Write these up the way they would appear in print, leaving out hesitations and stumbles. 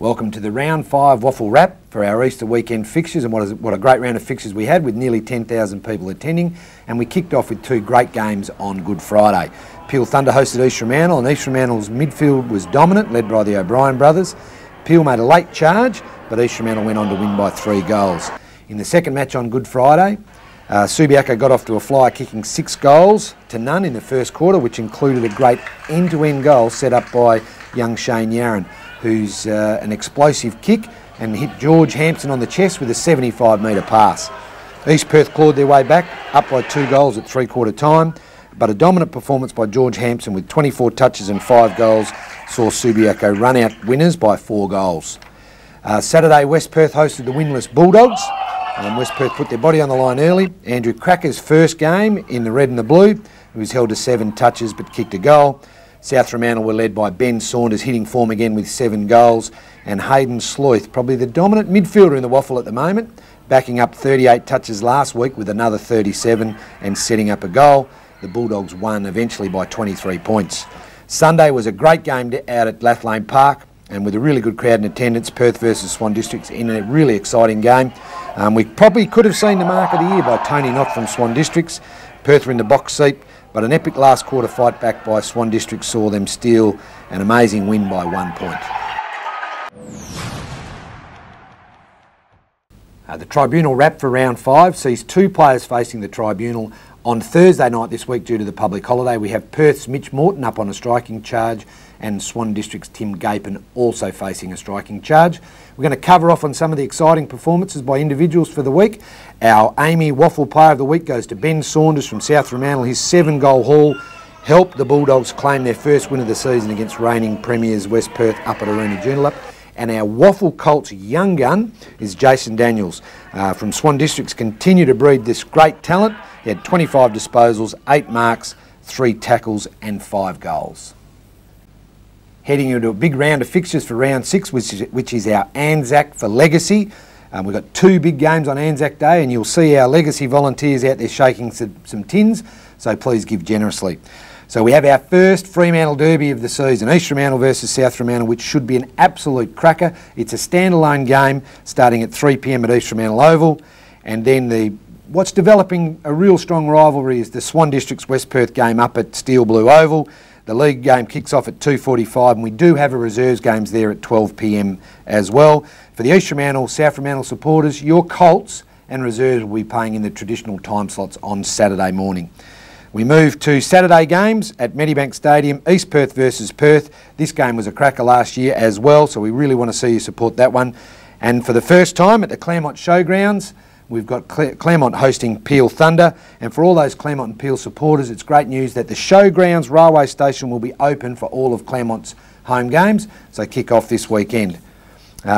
Welcome to the round 5 WAFL wrap for our Easter weekend fixtures, and what a great round of fixtures we had with nearly 10,000 people attending. And we kicked off with 2 great games on Good Friday. Peel Thunder hosted East Fremantle, and East Fremantle's midfield was dominant, led by the O'Brien brothers. Peel made a late charge, but East Fremantle went on to win by 3 goals. In the second match on Good Friday, Subiaco got off to a flyer, kicking 6 goals to none in the first quarter, which included a great end-to-end goal set up by young Shane Yarran, who's an explosive kick and hit George Hampson on the chest with a 75-metre pass. East Perth clawed their way back, up by 2 goals at 3-quarter time, but a dominant performance by George Hampson with 24 touches and 5 goals saw Subiaco run out winners by 4 goals. Saturday, West Perth hosted the winless Bulldogs. West Perth put their body on the line early. Andrew Cracker's first game in the red and the blue. He was held to 7 touches but kicked a goal. South Fremantle were led by Ben Saunders, hitting form again with 7 goals, and Hayden Sloyth, probably the dominant midfielder in the WAFL at the moment, backing up 38 touches last week with another 37 and setting up a goal. The Bulldogs won eventually by 23 points. Sunday was a great game out at Lathlane Park, and with a really good crowd in attendance, Perth versus Swan Districts in a really exciting game. We probably could have seen the mark of the year by Tony Knott from Swan Districts. Perth were in the box seat, but an epic last quarter fight back by Swan Districts saw them steal an amazing win by 1 point. The tribunal wrap for round 5 sees 2 players facing the tribunal on Thursday night this week due to the public holiday. We have Perth's Mitch Morton up on a striking charge, and Swan District's Tim Gapin also facing a striking charge. We're going to cover off on some of the exciting performances by individuals for the week. Our Amy WAFL Player of the Week goes to Ben Saunders from South Fremantle. His 7-goal haul helped the Bulldogs claim their first win of the season against reigning premiers West Perth up at Arena Joondalup. And our WAFL Colts young gun is Jason Daniels from Swan Districts. Continue to breed this great talent. He had 25 disposals, 8 marks, 3 tackles and 5 goals. Heading into a big round of fixtures for round 6, which is our Anzac for Legacy. We've got 2 big games on Anzac Day, and you'll see our Legacy volunteers out there shaking some tins, so please give generously. So we have our first Fremantle Derby of the season, East Fremantle versus South Fremantle, which should be an absolute cracker. It's a standalone game starting at 3 p.m. at East Fremantle Oval, and then what's developing a real strong rivalry is the Swan Districts West Perth game up at Steel Blue Oval. The league game kicks off at 2:45, and we do have a reserves games there at 12 p.m. as well. For the East Fremantle, South Fremantle supporters, your Colts and reserves will be playing in the traditional time slots on Saturday morning. We move to Saturday games at Medibank Stadium, East Perth versus Perth. This game was a cracker last year as well, so we really want to see you support that one. And for the first time at the Claremont Showgrounds, we've got Claremont hosting Peel Thunder, and for all those Claremont and Peel supporters, it's great news that the Showgrounds railway station will be open for all of Claremont's home games, so kick off this weekend.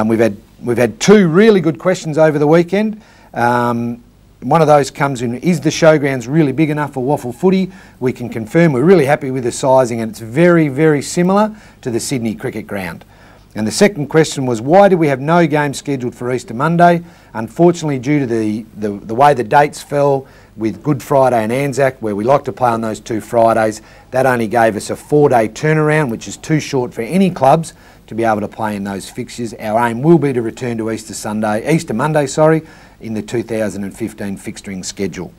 We've had 2 really good questions over the weekend. One of those comes in, is the Showgrounds really big enough for WAFL footy? We can confirm we're really happy with the sizing, and it's very, very similar to the Sydney Cricket Ground. And the second question was, why do we have no games scheduled for Easter Monday? Unfortunately, due to the way the dates fell with Good Friday and Anzac, where we like to play on those 2 Fridays, that only gave us a 4-day turnaround, which is too short for any clubs to be able to play in those fixtures. Our aim will be to return to Easter Monday, in the 2015 fixturing schedule.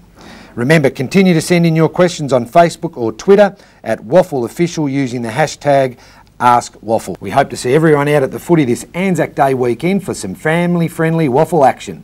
Remember, continue to send in your questions on Facebook or Twitter at WAFL Official using the hashtag AskWAFL. We hope to see everyone out at the footy this Anzac Day weekend for some family-friendly WAFL action.